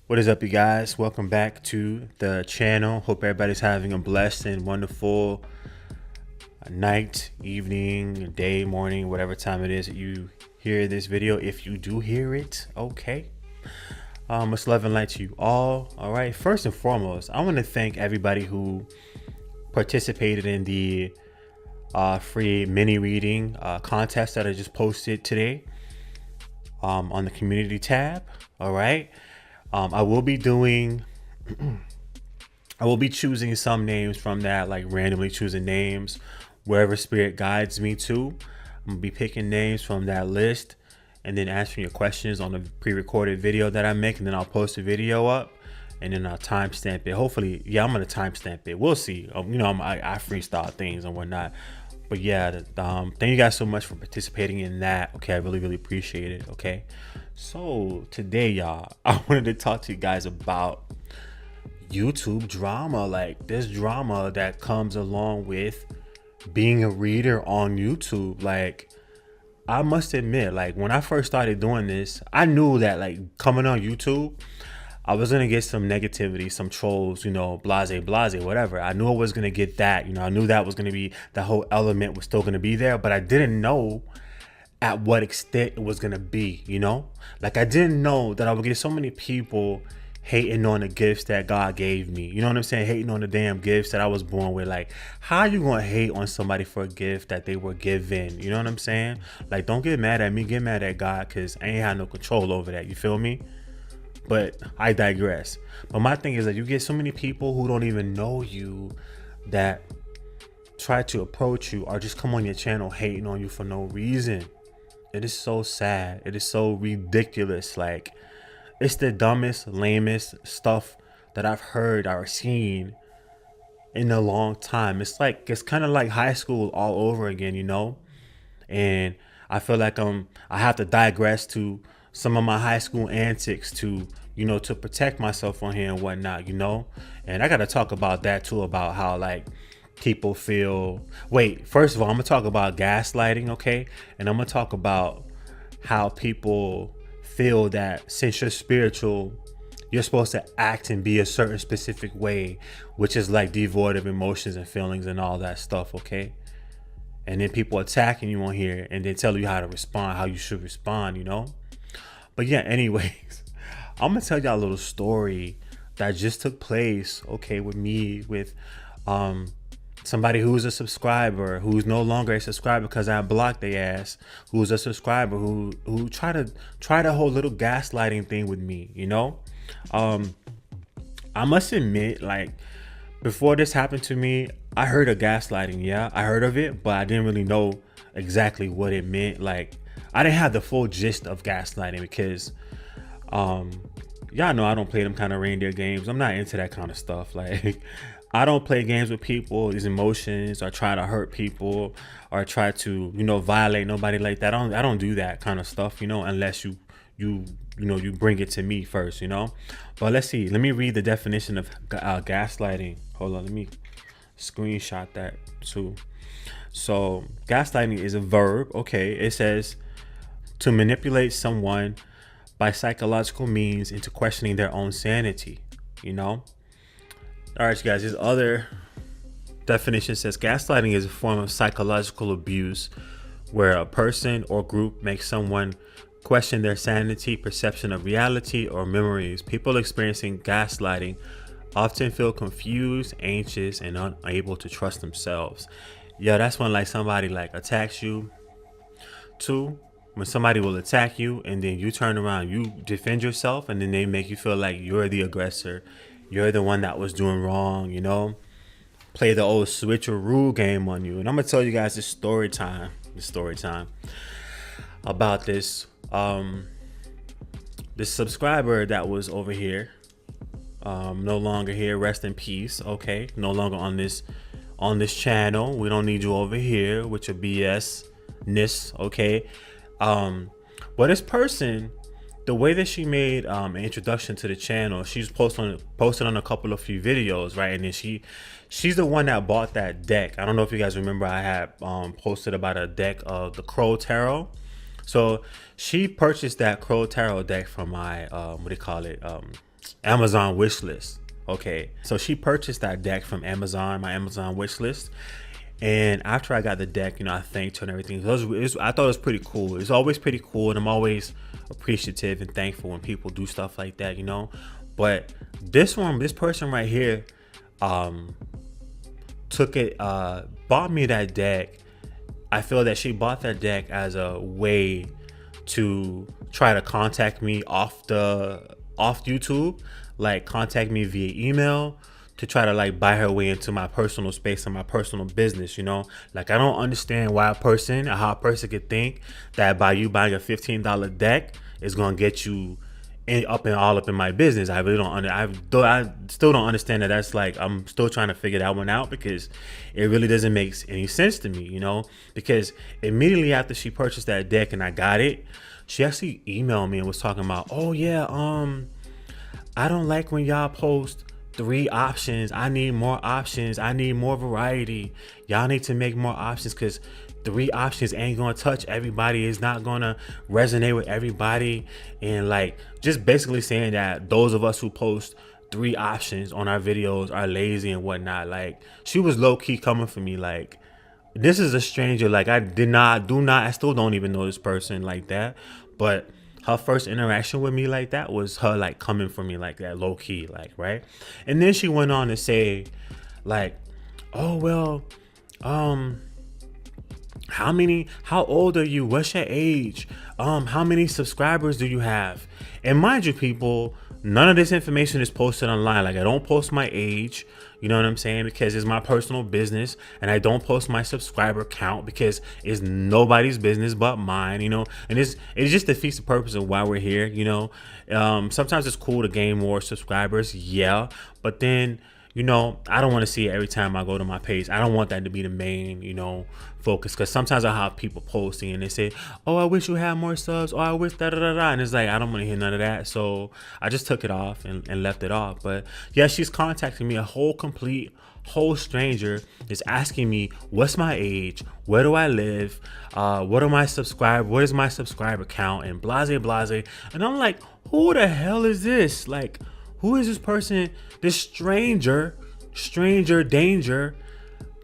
What is up, you guys? Welcome back to the channel. Hope everybody's having a blessed and wonderful night, evening, day, morning, whatever time it is that you hear this video. If you do hear it, okay. Much love and light to you all. All right. First and foremost, I want to thank everybody who participated in the free mini reading contest that I just posted today on the community tab. All right. I will be choosing some names from that, like randomly choosing names wherever spirit guides me to. I'm gonna be picking names from that list and then answering your questions on the pre-recorded video that I make, and then I'll post the video up and then I'll timestamp it. Hopefully, yeah, I'm gonna timestamp it. We'll see. I freestyle things and whatnot. But yeah, thank you guys so much for participating in that. Okay, I really appreciate it. Okay, so today, y'all, I wanted to talk to you guys about YouTube drama, like this drama that comes along with being a reader on YouTube. Like, I must admit, like when I first started doing this, I knew that like coming on YouTube, I was gonna get some negativity, some trolls, blase, whatever. I knew I was gonna get that. I knew that was gonna be, the whole element was still gonna be there, but I didn't know at what extent it was gonna be. Like I didn't know that I would get so many people hating on the gifts that God gave me. You know what I'm saying? Hating on the damn gifts that I was born with. Like, how you gonna hate on somebody for a gift that they were given? You know what I'm saying? Like, don't get mad at me, get mad at God, because I ain't had no control over that. You feel me? But I digress. But my thing is that you get so many people who don't even know you that try to approach you or just come on your channel hating on you for no reason. It is so sad. It is so ridiculous. Like, it's the dumbest, lamest stuff that I've heard or seen in a long time. It's kind of like high school all over again, And I feel like I have to digress to some of my high school antics to protect myself on here and whatnot, And I got to talk about that too, about how like people feel. Wait, first of all, I'm gonna talk about gaslighting, okay? And I'm gonna talk about how people feel that since you're spiritual, you're supposed to act and be a certain specific way, which is like devoid of emotions and feelings and all that stuff, okay? And then people attacking you on here and they tell you how to respond, how you should respond, But yeah, anyways, I'm gonna tell y'all a little story that just took place, okay, with me, with somebody who's a subscriber, who's no longer a subscriber because I blocked their ass, who's a subscriber who try the whole little gaslighting thing with me, I must admit, like, before this happened to me, I heard of gaslighting. Yeah, I heard of it, but I didn't really know exactly what it meant. Like, I didn't have the full gist of gaslighting because y'all know I don't play them kind of reindeer games. I'm not into that kind of stuff. Like, I don't play games with people, these emotions, or try to hurt people, or try to violate nobody like that. I don't do that kind of stuff, unless you bring it to me first, But let's see. Let me read the definition of gaslighting. Hold on, let me screenshot that too. So gaslighting is a verb. Okay, it says to manipulate someone by psychological means into questioning their own sanity. All right, guys, this other definition says gaslighting is a form of psychological abuse where a person or group makes someone question their sanity, perception of reality, or memories. People experiencing gaslighting often feel confused, anxious, and unable to trust themselves. Yeah, that's when like somebody like attacks you too. When somebody will attack you and then you turn around, you defend yourself, and then they make you feel like you're the aggressor. You're the one that was doing wrong, Play the old switcheroo game on you. And I'm gonna tell you guys this story time about this this subscriber that was over here, no longer here, rest in peace. Okay, no longer on this channel. We don't need you over here with your BS-ness, okay? But this person, the way that she made an introduction to the channel, she's posted on a couple of few videos, right? And then she's the one that bought that deck. I don't know if you guys remember, I had posted about a deck of the Crow Tarot. So she purchased that Crow Tarot deck from my Amazon wish list. Okay, so she purchased that deck from Amazon, my Amazon wish list. And after I got the deck, I thanked her and everything. I thought it was pretty cool. It's always pretty cool, and I'm always appreciative and thankful when people do stuff like that, But this person right here, bought me that deck. I feel that she bought that deck as a way to try to contact me off YouTube, like contact me via email, to try to like buy her way into my personal space and my personal business, Like, I don't understand how a person could think that by you buying a $15 deck is gonna get you all up in my business. I really don't I still don't understand that. That's like, I'm still trying to figure that one out, because it really doesn't make any sense to me, because immediately after she purchased that deck and I got it, she actually emailed me and was talking about, oh yeah, I don't like when y'all post 3 options. I need more options. I need more variety. Y'all need to make more options, because 3 options ain't gonna touch everybody. It's not gonna resonate with everybody. And like, just basically saying that those of us who post 3 options on our videos are lazy and whatnot. Like, she was low-key coming for me. Like, this is a stranger. Like, I still don't even know this person like that. But her first interaction with me like that was her like coming for me like that, low key, like, right? And then she went on to say, like, oh well, how old are you? What's your age? How many subscribers do you have? And mind you, people, none of this information is posted online. Like, I don't post my age, you know what I'm saying? Because it's my personal business, and I don't post my subscriber count because it's nobody's business but mine, and it just defeats the purpose of why we're here, Sometimes it's cool to gain more subscribers, yeah, but then, I don't want to see it every time I go to my page. I don't want that to be the main, focus, because sometimes I have people posting and they say, oh, I wish you had more subs, or I wish da-da-da-da, and it's like, I don't want to hear none of that, so I just took it off and left it off. But yeah, she's contacting me, a whole stranger is asking me, what's my age, where do I live, what is my subscriber count, and blase blase. And I'm like, who the hell is this? Like, who is this person, this stranger danger,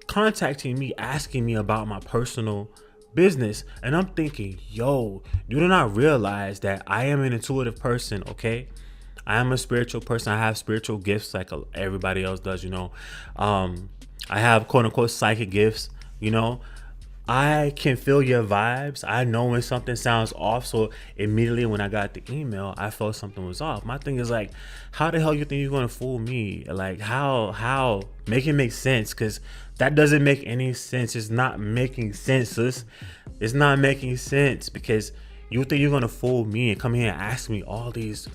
contacting me, asking me about my personal business? And I'm thinking, yo, you do not realize that I am an intuitive person, okay? I am a spiritual person. I have spiritual gifts like everybody else does, I have quote unquote psychic gifts, I can feel your vibes. I know when something sounds off. So immediately when I got the email, I felt something was off. My thing is like, how the hell you think you're going to fool me? Like, how? Make it make sense, because that doesn't make any sense. It's not making sense, sis. It's not making sense, because you think you're going to fool me and come here and ask me all these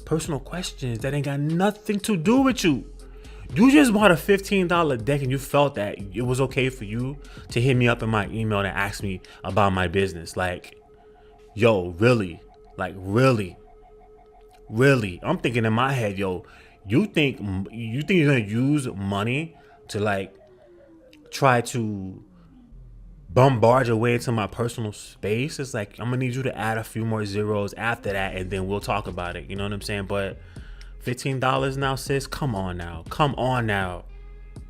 personal questions that ain't got nothing to do with you. You just bought a $15 deck and you felt that it was okay for you to hit me up in my email and ask me about my business. Like, yo, really? Like, really? I'm thinking in my head, yo, you think you're gonna use money to like try to bombard your way into my personal space? It's like, I'm gonna need you to add a few more zeros after that, and then we'll talk about it. You know what I'm saying? But $15 now, sis? Come on now.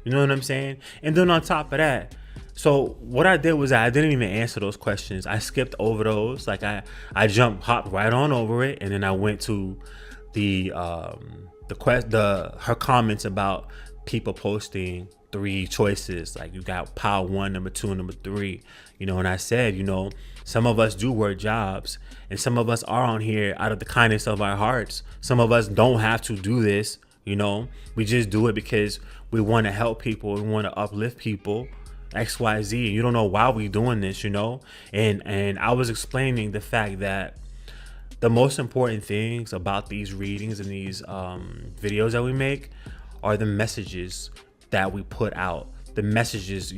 You know what I'm saying? And then on top of that, so what I did was I didn't even answer those questions. I skipped over those. Like, I hopped right on over it, and then I went to her comments about people posting 3 choices. Like, you got pile 1, number 2, number 3. And I said, some of us do work jobs, and some of us are on here out of the kindness of our hearts. Some of us don't have to do this, we just do it because we want to help people, we want to uplift people, XYZ. You don't know why we doing this, and I was explaining the fact that the most important things about these readings and these videos that we make are the messages that we put out, the messages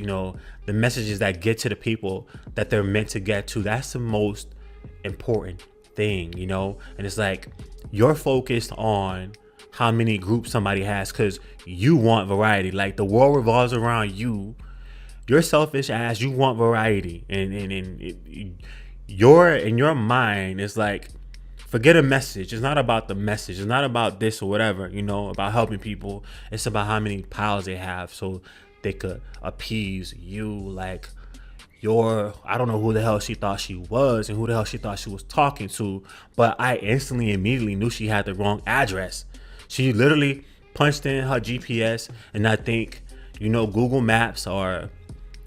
that get to the people that they're meant to get to. That's the most important thing, and it's like, you're focused on how many groups somebody has because you want variety. Like, the world revolves around you. You're selfish ass, you want variety, and in your mind, it's like, Forget a message. It's not about the message. It's not about this or whatever, you know, about helping people. It's about how many piles they have so they could appease you. Like, I don't know who the hell she thought she was and who the hell she thought she was talking to, but I immediately knew she had the wrong address. She literally punched in her GPS, and I think, you know, Google Maps or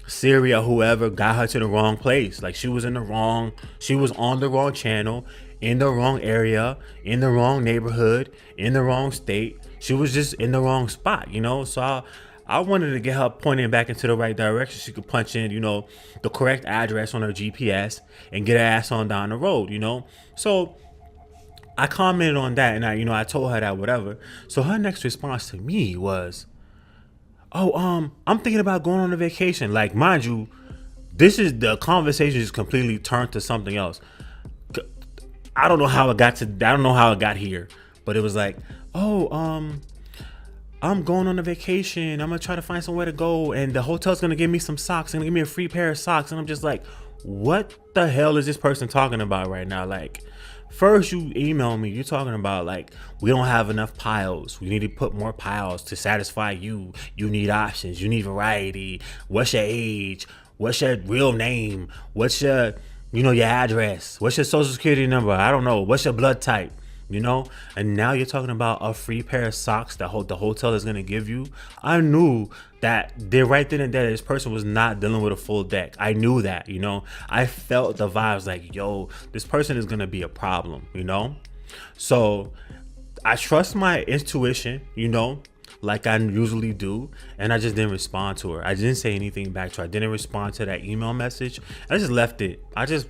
Siri or whoever got her to the wrong place. Like, she was on the wrong channel, in the wrong area, in the wrong neighborhood, in the wrong state. She was just in the wrong spot, you know? So I wanted to get her pointing back into the right direction. She could punch in, you know, the correct address on her GPS and get her ass on down the road, you know? So I commented on that, and I told her that whatever. So her next response to me was, "Oh, I'm thinking about going on a vacation." Like, mind you, the conversation is completely turned to something else. I don't know how it got here, but it was like, "Oh, I'm going on a vacation. I'm gonna try to find somewhere to go, and the hotel's gonna give me some socks, and give me a free pair of socks." And I'm just like, what the hell is this person talking about right now? Like, first you email me, you're talking about like, we don't have enough piles. We need to put more piles to satisfy you. You need options. You need variety. What's your age? What's your real name? What's your address? What's your social security number? I don't know. What's your blood type? You know? And now you're talking about a free pair of socks that the hotel is going to give you. I knew that right then and there, this person was not dealing with a full deck. I knew that, you know? I felt the vibes like, yo, this person is going to be a problem, you know? So I trust my intuition, you know, like I usually do, and I just didn't respond to her. I didn't say anything back to her. I didn't respond to that email message. I just left it. I just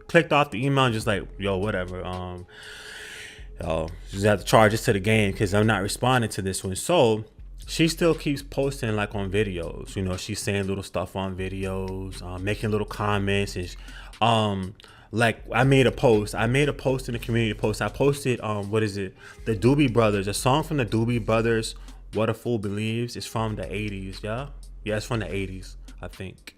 clicked off the email and just like, yo, whatever. Just have to charge this to the game because I'm not responding to this one. So she still keeps posting like on videos. You know, she's saying little stuff on videos, making little comments, and like I made a post in the community post. I posted the Doobie Brothers, a song from the Doobie Brothers, "What a Fool Believes." It's from the 80s. Yeah, it's from the 80s, I think.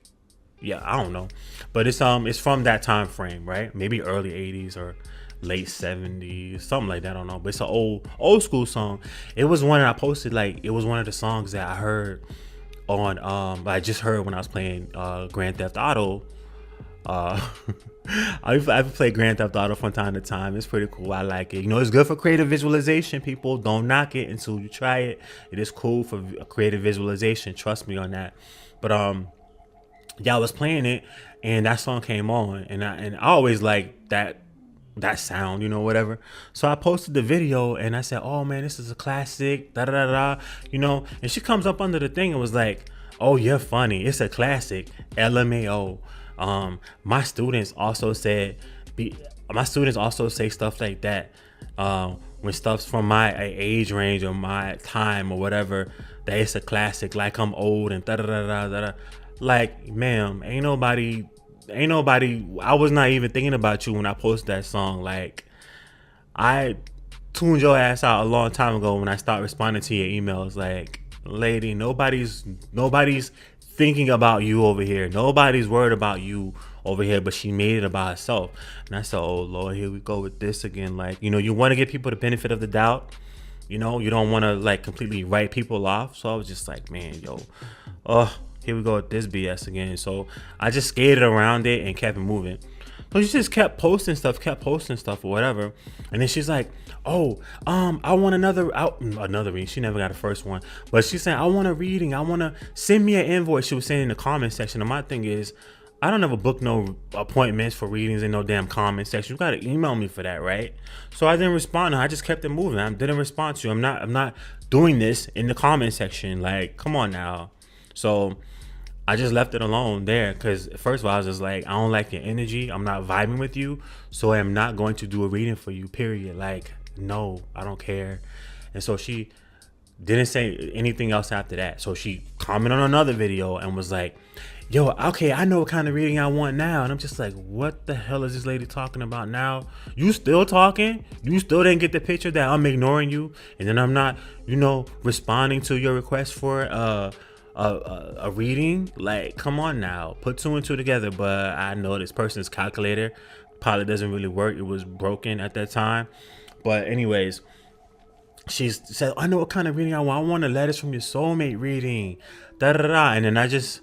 Yeah, I don't know, but it's from that time frame, right? Maybe early 80s or late 70s, something like that. I don't know, but it's an old school song. It was one that I posted, like it was one of the songs that I heard on I just heard when I was playing Grand Theft Auto. I've played Grand Theft Auto from time to time. It's pretty cool. I like it. You know, it's good for creative visualization. People don't knock it until you try it. It is cool for creative visualization. Trust me on that. But yeah, I was playing it, and that song came on, and I always like that sound, you know, whatever. So I posted the video, and I said, "Oh man, this is a classic." Da da da da. You know, and she comes up under the thing and was like, "Oh, you're funny. It's a classic." LMAO. My students also say stuff like that when stuff's from my age range or my time or whatever, that it's a classic, like I'm old and da da da da da. Like, ma'am, ain't nobody. I was not even thinking about you when I posted that song. Like, I tuned your ass out a long time ago when I started responding to your emails. Like, lady, nobody's thinking about you over here. Nobody's worried about you over here, but she made it about herself. And I said, oh Lord, here we go with this again. Like, you know, you want to give people the benefit of the doubt. You know, you don't want to like completely write people off. So I was just like, man, yo, here we go with this BS again. So I just skated around it and kept it moving. So she just kept posting stuff or whatever. And then she's like, oh, I want another reading. She never got a first one. But she's saying, I want a reading. I want to send me an invoice. She was saying in the comment section. And my thing is, I don't ever book no appointments for readings in no damn comment section. You got to email me for that, right? So I didn't respond. I just kept it moving. I didn't respond to you. I'm not doing this in the comment section. Like, come on now. So I just left it alone there because first of all, I was just like, I don't like your energy. I'm not vibing with you. So I am not going to do a reading for you, period. Like, no, I don't care. And so she didn't say anything else after that. So she commented on another video and was like, yo, okay, I know what kind of reading I want now. And I'm just like, what the hell is this lady talking about now? You still talking? You still didn't get the picture that I'm ignoring you? And then I'm not, responding to your request for a reading? Like, come on now, put two and two together. But I know this person's calculator Probably doesn't really work. It was broken at that time. But anyways, she said, I know what kind of reading I want. I want a letters from your soulmate reading. Da da da. And then I just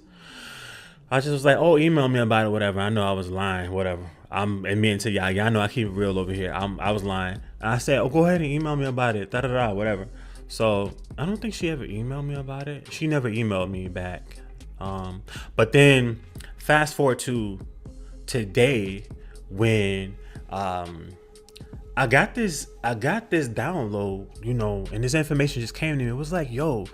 was like, oh, email me about it, whatever. I know I was lying, whatever. I'm admitting to y'all know I keep it real over here. I was lying. And I said, oh, go ahead and email me about it. Da da da, whatever. So I don't think she ever emailed me about it. She never emailed me back. But then fast forward to today when I got this download, and this information just came to me. It was like, yo,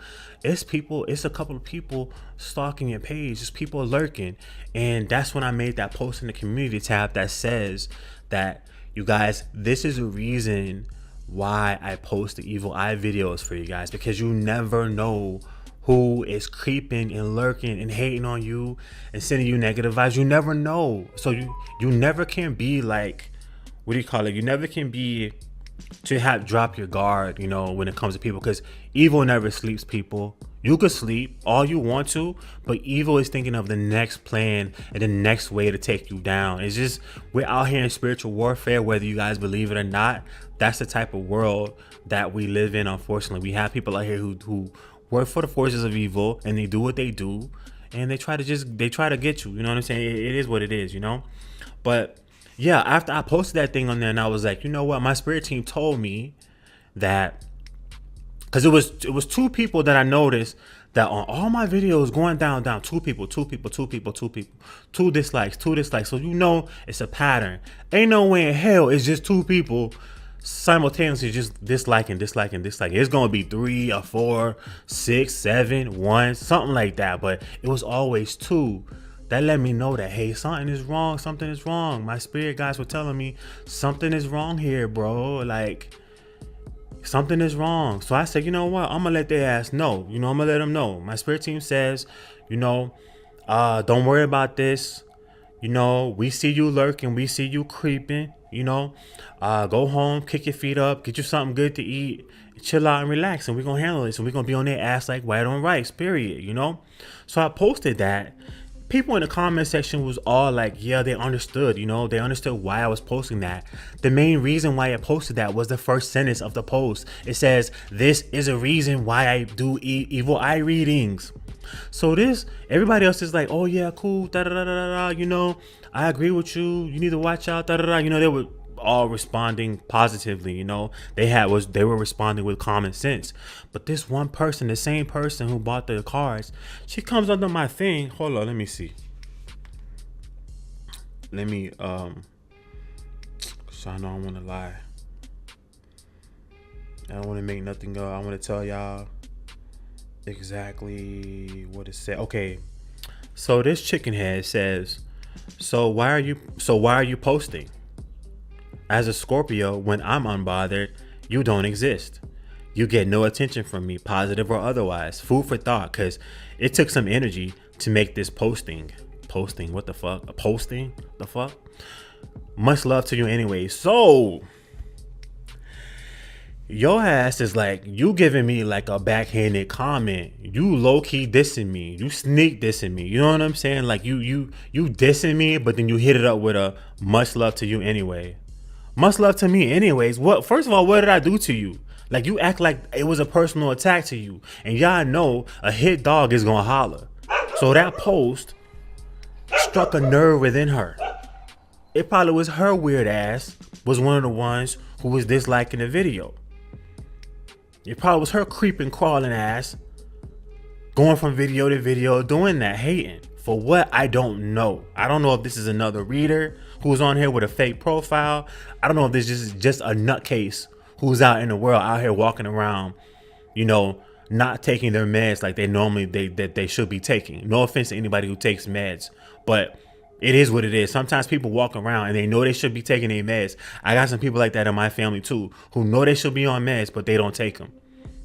it's a couple of people stalking your page, just people lurking. And that's when I made that post in the community tab that says that, you guys, this is a reason why I post the evil eye videos for you guys, because you never know who is creeping and lurking and hating on you and sending you negative vibes. You never know. So you never can be like, what do you call it? You never can be to drop your guard, when it comes to people, because evil never sleeps, people. You could sleep all you want to, but evil is thinking of the next plan and the next way to take you down. It's just, we're out here in spiritual warfare, whether you guys believe it or not. That's the type of world that we live in, unfortunately. We have people out here who work for the forces of evil, and they do what they do, and they try to get you. You know what I'm saying? It is what it is, But yeah, after I posted that thing on there, and I was like, you know what? My spirit team told me that, because it was two people that I noticed that on all my videos going down, two people, two dislikes. So it's a pattern. Ain't no way in hell it's just two people simultaneously just disliking. It's gonna be 3 or 4, 6, 7, 1, something like that. But it was always two. That let me know that, hey, something is wrong. My spirit guys were telling me something is wrong here, bro. Like, something is wrong. So I said, you know what? I'm gonna let their ass know. I'm gonna let them know. My spirit team says, don't worry about this. We see you lurking, we see you creeping. Go home, kick your feet up, get you something good to eat, chill out and relax, and we're gonna handle this. And we're gonna be on their ass like white on rice, period. So I posted that. People in the comment section was all like, yeah, they understood, they understood why I was posting that. The main reason why I posted that was the first sentence of the post. It says, this is a reason why I do evil eye readings. So everybody else is like, oh yeah, cool, da da da da da, I agree with you. You need to watch out, da da da. They were all responding positively. They were responding with common sense. But this one person, the same person who bought the cards, she comes under my thing. Hold on, let me see. Let me so I know I don't want to lie. I don't want to make nothing go. I want to tell y'all exactly what it said. Okay, so this chicken head says, so why are you posting? As a Scorpio, when I'm unbothered, you don't exist. You get no attention from me, positive or otherwise. Food for thought, because it took some energy to make this posting. What the fuck? A posting? The fuck? Much love to you anyway. So your ass is like, you giving me like a backhanded comment. You low-key dissing me. You sneak dissing me. You know what I'm saying? Like you dissing me, but then you hit it up with a much love to you anyway. Much love to me anyways. First of all, what did I do to you? Like, you act like it was a personal attack to you. And y'all know a hit dog is gonna holler. So that post struck a nerve within her. It probably was her weird ass was one of the ones who was disliking the video. It probably was her creeping, crawling ass going from video to video, doing that, hating. For what? I don't know. I don't know if this is another reader who's on here with a fake profile. I don't know if this is just a nutcase who's out in the world, out here walking around, not taking their meds like they should be taking. No offense to anybody who takes meds, but it is what it is. Sometimes people walk around and they know they should be taking their meds. I got some people like that in my family too, who know they should be on meds, but they don't take them.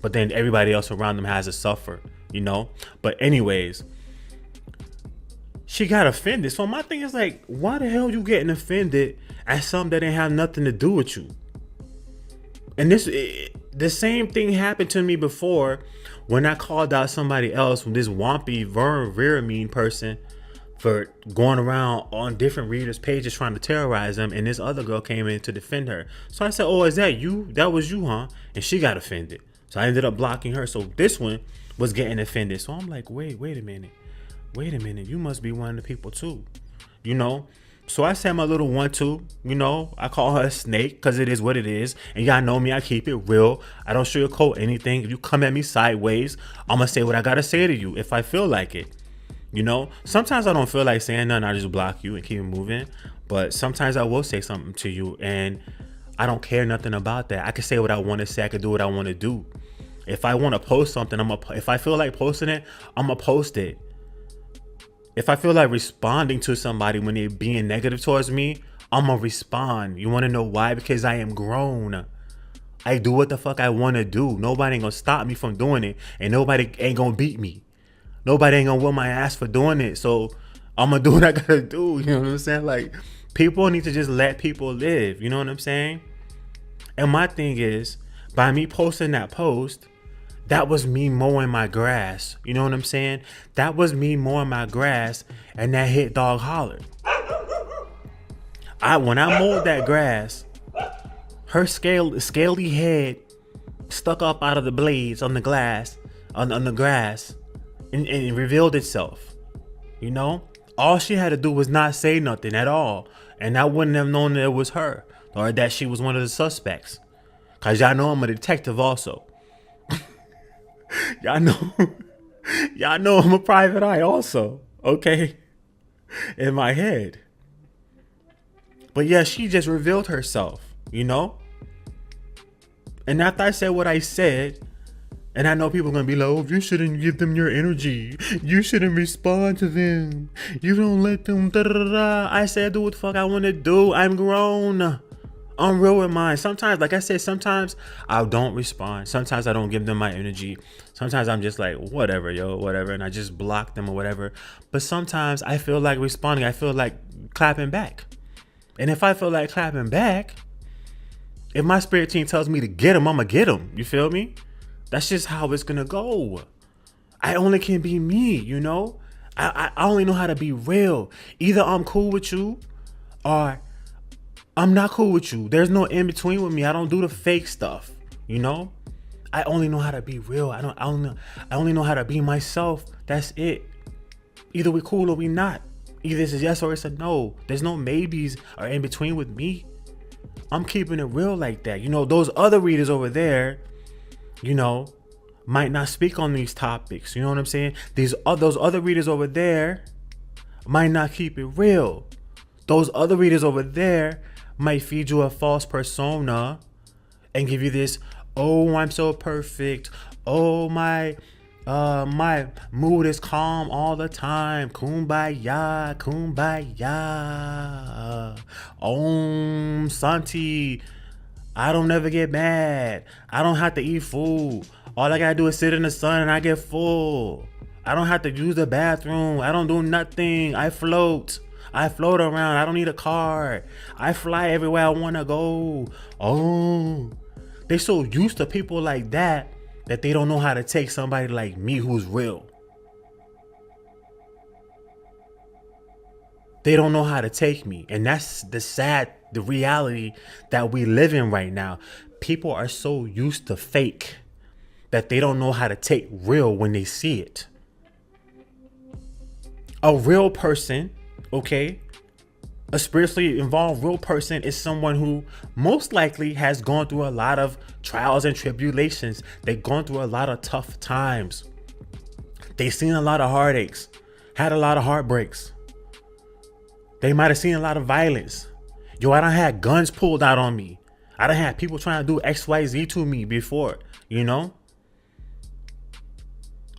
But then everybody else around them has to suffer, But anyways, she got offended. So my thing is like, why the hell you getting offended at something that didn't have nothing to do with you? And the same thing happened to me before when I called out somebody else, this Wampy Veramine person, for going around on different readers' pages trying to terrorize them, and this other girl came in to defend her. So I said, "Oh, is that you? That was you, huh?" And she got offended. So I ended up blocking her. So this one was getting offended. So I'm like, wait a minute. You must be one of the people too, you know? So I said my little 1-2, you know, I call her a snake because it is what it is. And y'all know me, I keep it real. I don't sugarcoat anything. If you come at me sideways, I'm going to say what I got to say to you if I feel like it. You know, sometimes I don't feel like saying nothing. I just block you and keep it moving. But sometimes I will say something to you and I don't care nothing about that. I can say what I want to say. I can do what I want to do. If I want to post something, if I feel like posting it, I'm going to post it. If I feel like responding to somebody when they're being negative towards me, I'm going to respond. You want to know why? Because I am grown. I do what the fuck I want to do. Nobody ain't going to stop me from doing it. And nobody ain't going to beat me. Nobody ain't gonna whip my ass for doing it. So I'm gonna do what I gotta do. You know what I'm saying? Like, people need to just let people live. You know what I'm saying? And my thing is, by me posting that post, that was me mowing my grass. You know what I'm saying? That was me mowing my grass, and that hit dog hollered. When I mowed that grass, her scaly head stuck up out of the blades on the glass, on the grass. And it revealed itself. You know, all she had to do was not say nothing at all, and I wouldn't have known that it was her or that she was one of the suspects. Cause y'all know I'm a detective also. y'all know I'm a private eye also. Okay, in my head. But yeah, she just revealed herself. You know, and after I said what I said. And I know people are going to be like, oh, you shouldn't give them your energy. You shouldn't respond to them. You don't let them da-da-da-da. I said, do what the fuck I want to do. I'm grown. I'm real with mine. Sometimes, like I said, sometimes I don't respond. Sometimes I don't give them my energy. Sometimes I'm just like, whatever, whatever. And I just block them or whatever. But sometimes I feel like responding. I feel like clapping back. And if I feel like clapping back, if my spirit team tells me to get him, I'm going to get him. You feel me? That's just how it's gonna go. I only can be me, you know? I only know how to be real. Either I'm cool with you or I'm not cool with you. There's no in between with me. I don't do the fake stuff, you know? I only know how to be real. I only know how to be myself. That's it. Either we cool or we not. Either it's a yes or it's a no. There's no maybes or in between with me. I'm keeping it real like that. You know, those other readers over there, you know, might not speak on these topics. You know what I'm saying? Those other readers over there might not keep it real. Those other readers over there might feed you a false persona and give you this, oh, I'm so perfect. Oh, my mood is calm all the time. Kumbaya, kumbaya. Om Santi. I don't never get mad. I don't have to eat food. All I gotta do is sit in the sun and I get full. I don't have to use the bathroom. I don't do nothing. I float around. I don't need a car. I fly everywhere I wanna go. Oh, they so used to people like that they don't know how to take somebody like me who's real. They don't know how to take me. And that's the reality that we live in right now. People are so used to fake that they don't know how to take real when they see it. A real person, okay, a spiritually involved real person is someone who most likely has gone through a lot of trials and tribulations. They've gone through a lot of tough times. They've seen a lot of heartaches, had a lot of heartbreaks. They might have seen a lot of violence. Yo, I done had guns pulled out on me. I done had people trying to do XYZ to me before, you know?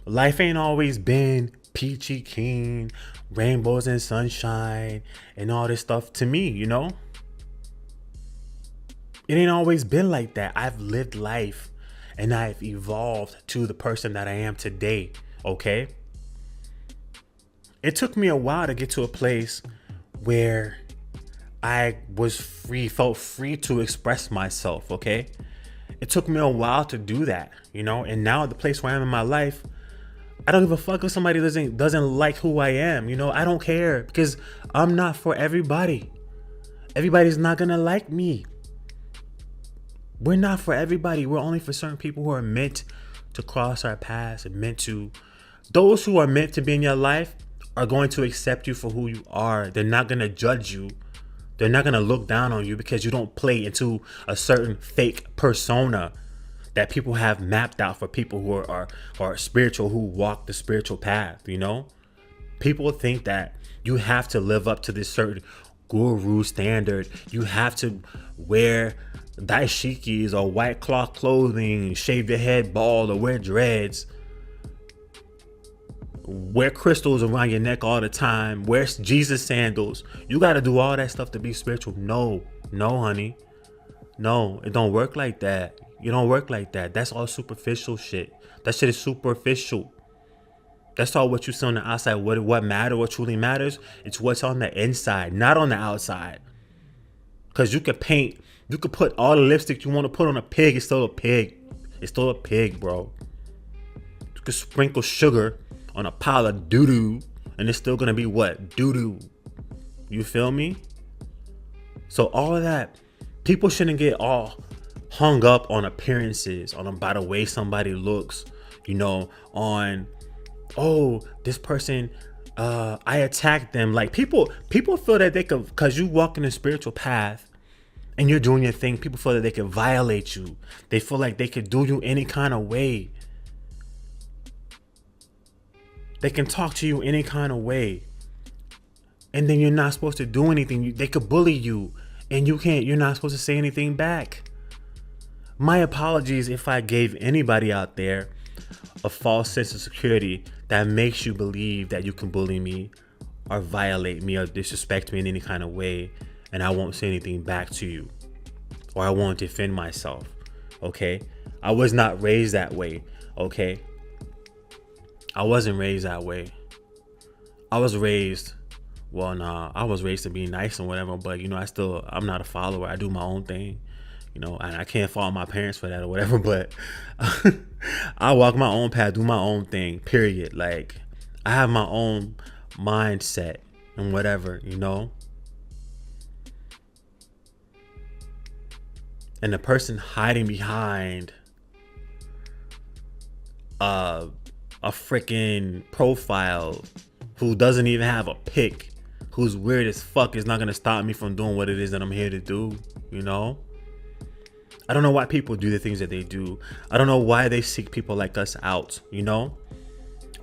Life ain't always been peachy keen, rainbows and sunshine, and all this stuff to me, you know? It ain't always been like that. I've lived life and I've evolved to the person that I am today, okay? It took me a while to get to a place where I was free, felt free to express myself, okay? It took me a while to do that, you know? And now at the place where I am in my life, I don't give a fuck if somebody doesn't like who I am. You know, I don't care, because I'm not for everybody. Everybody's not gonna like me. We're not for everybody. We're only for certain people who are meant to cross our paths and meant to. Those who are meant to be in your life are going to accept you for who you are. They're not gonna judge you. They're not gonna look down on you because you don't play into a certain fake persona that people have mapped out for people who are spiritual, who walk the spiritual path. You know, people think that you have to live up to this certain guru standard. You have to wear dashikis or white cloth clothing, shave your head bald, or wear dreads, wear crystals around your neck all the time, wear Jesus sandals. You got to do all that stuff to be spiritual. No, honey. No, it don't work like that. You don't work like that. That's all superficial shit. That shit is superficial. That's all what you see on the outside. What matters, what truly matters, it's what's on the inside, not on the outside. Because you could put all the lipstick you want to put on a pig. It's still a pig. It's still a pig, bro. You could sprinkle sugar on a pile of doo-doo, and it's still going to be what? Doo-doo. You feel me? So all of that, people shouldn't get all hung up on appearances, by the way somebody looks, you know, on, oh, this person, I attacked them. Like people feel that they could, because you walk in a spiritual path and you're doing your thing, people feel that they can violate you. They feel like they could do you any kind of way. They can talk to you any kind of way. And then you're not supposed to do anything. They could bully you and you're not supposed to say anything back. My apologies if I gave anybody out there a false sense of security that makes you believe that you can bully me or violate me or disrespect me in any kind of way, and I won't say anything back to you, or I won't defend myself. Okay? I was not raised that way. Okay? I wasn't raised that way. I was raised to be nice and whatever, but you know, I'm not a follower. I do my own thing. You know, and I can't fault my parents for that or whatever, but I walk my own path, do my own thing, period. Like, I have my own mindset and whatever, you know. And the person hiding behind a freaking profile who doesn't even have a pic, who's weird as fuck, is not going to stop me from doing what it is that I'm here to do, you know. I don't know why people do the things that they do. I don't know why they seek people like us out, you know?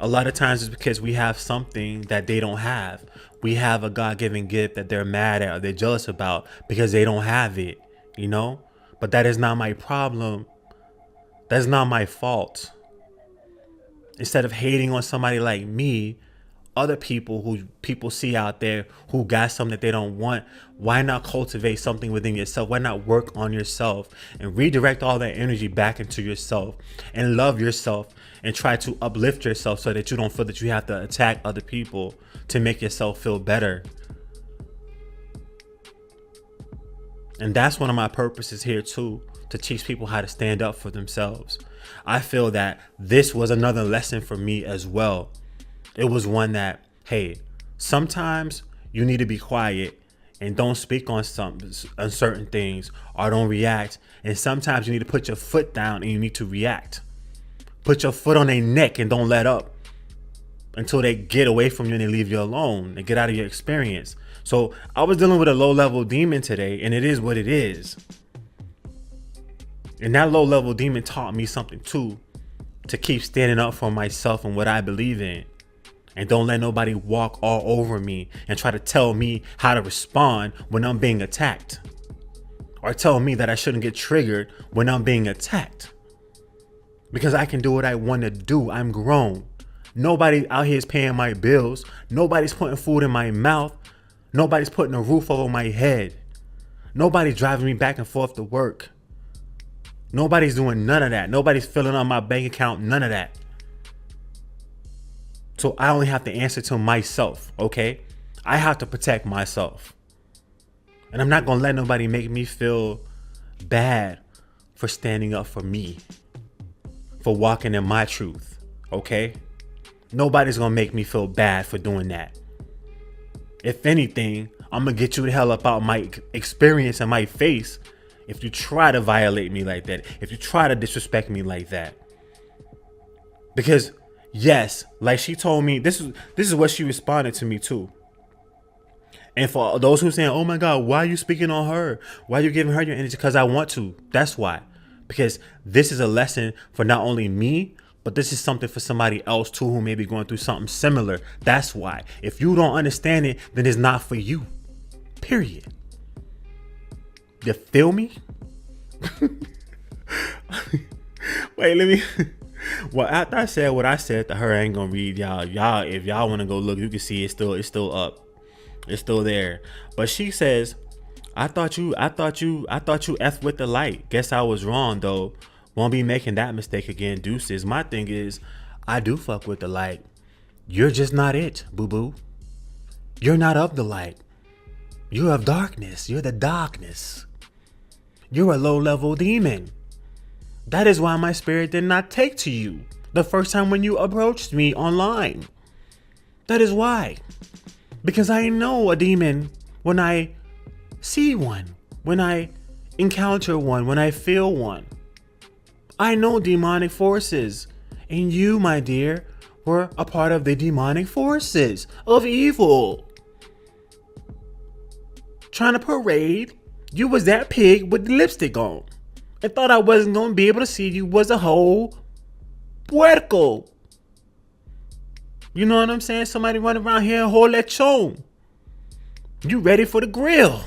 A lot of times it's because we have something that they don't have. We have a God-given gift that they're mad at or they're jealous about because they don't have it, you know? But that is not my problem. That's not my fault. Instead of hating on somebody like me, other people who people see out there who got something that they don't want, why not cultivate something within yourself? Why not work on yourself and redirect all that energy back into yourself and love yourself and try to uplift yourself so that you don't feel that you have to attack other people to make yourself feel better. And that's one of my purposes here too, to teach people how to stand up for themselves. I feel that this was another lesson for me as well. It was one that, hey, sometimes you need to be quiet and don't speak on certain things or don't react. And sometimes you need to put your foot down and you need to react. Put your foot on their neck and don't let up until they get away from you and they leave you alone and get out of your experience. So I was dealing with a low-level demon today, and it is what it is. And that low-level demon taught me something too, to keep standing up for myself and what I believe in. And don't let nobody walk all over me and try to tell me how to respond when I'm being attacked. Or tell me that I shouldn't get triggered when I'm being attacked. Because I can do what I want to do. I'm grown. Nobody out here is paying my bills. Nobody's putting food in my mouth. Nobody's putting a roof over my head. Nobody's driving me back and forth to work. Nobody's doing none of that. Nobody's filling up my bank account. None of that. So I only have to answer to myself, okay? I have to protect myself. And I'm not going to let nobody make me feel bad for standing up for me, for walking in my truth, okay? Nobody's gonna make me feel bad for doing that. If anything, I'm gonna get you the hell up out my experience and my face if you try to violate me like that, if you try to disrespect me like that. Because yes, like she told me, this is what she responded to me too. And for those who are saying, oh my God, why are you speaking on her? Why are you giving her your energy? Because I want to. That's why. Because this is a lesson for not only me, but this is something for somebody else too who may be going through something similar. That's why. If you don't understand it, then it's not for you. Period. You feel me? Wait, let me. Well, after I said what I said to her, I ain't gonna read y'all. Y'all, if y'all want to go look, you can see it's still up. It's still there. But she says, I thought you F with the light. Guess I was wrong though. Won't be making that mistake again. Deuces. My thing is, I do fuck with the light. You're just not it, boo-boo. You're not of the light. You're of darkness. You're the darkness. You're a low-level demon. That is why my spirit did not take to you the first time when you approached me online. That is why. Because I know a demon when I see one, when I encounter one, when I feel one. I know demonic forces. And you, my dear, were a part of the demonic forces of evil. Trying to parade, you was that pig with the lipstick on. And thought I wasn't going to be able to see you was a whole puerco. You know what I'm saying? Somebody running around here, a whole lechon. You ready for the grill.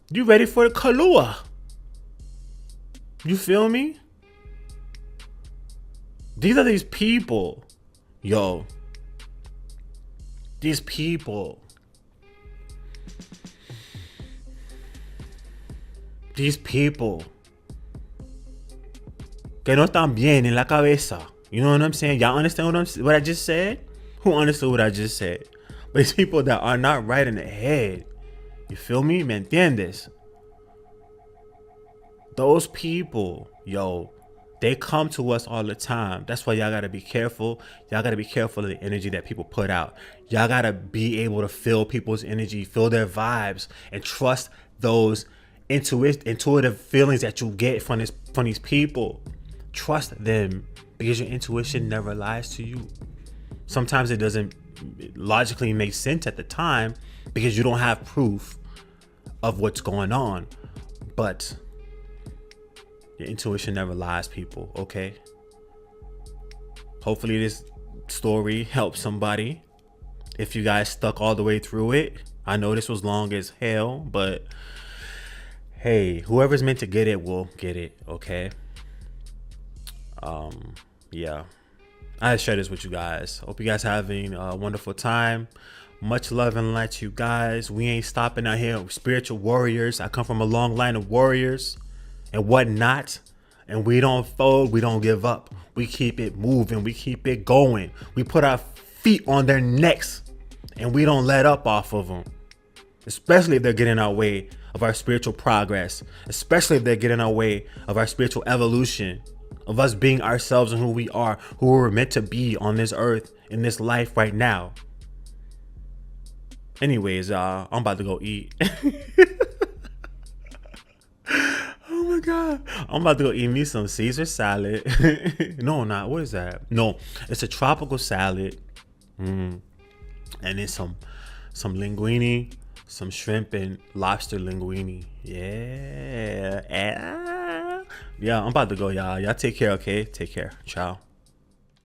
You ready for the kalua. You feel me? These are these people. Yo. These people. These people. Que no están bien en la cabeza. You know what I'm saying? Y'all understand what I just said? Who understood what I just said? But it's people that are not right in the head. You feel me? ¿Me entiendes? Those people, yo, they come to us all the time. That's why y'all gotta be careful. Y'all gotta be careful of the energy that people put out. Y'all gotta be able to feel people's energy, feel their vibes, and trust those intuitive feelings that you get from these people. Trust them, because your intuition never lies to you. Sometimes it doesn't logically make sense at the time because you don't have proof of what's going on, but your intuition never lies, people. Okay, hopefully this story helps somebody. If you guys stuck all the way through it, I know this was long as hell, but hey, whoever's meant to get it will get it. Okay. Yeah, I had to share this with you guys. Hope you guys having a wonderful time. Much love and light to you guys. We ain't stopping out here. We're spiritual warriors. I come from a long line of warriors and whatnot, and we don't fold. We don't give up. We keep it moving. We keep it going. We put our feet on their necks and we don't let up off of them, especially if they're getting in our way of our spiritual progress, especially if they're getting in our way of our spiritual evolution, of us being ourselves and who we are, who we're meant to be on this earth, in this life right now. Anyways, I'm about to go eat. Oh my God. I'm about to go eat me some Caesar salad. No, not. What is that? No, it's a tropical salad. And then some linguine, some shrimp and lobster linguine. Yeah. Yeah, I'm about to go, y'all. Y'all take care, okay? Take care. Ciao.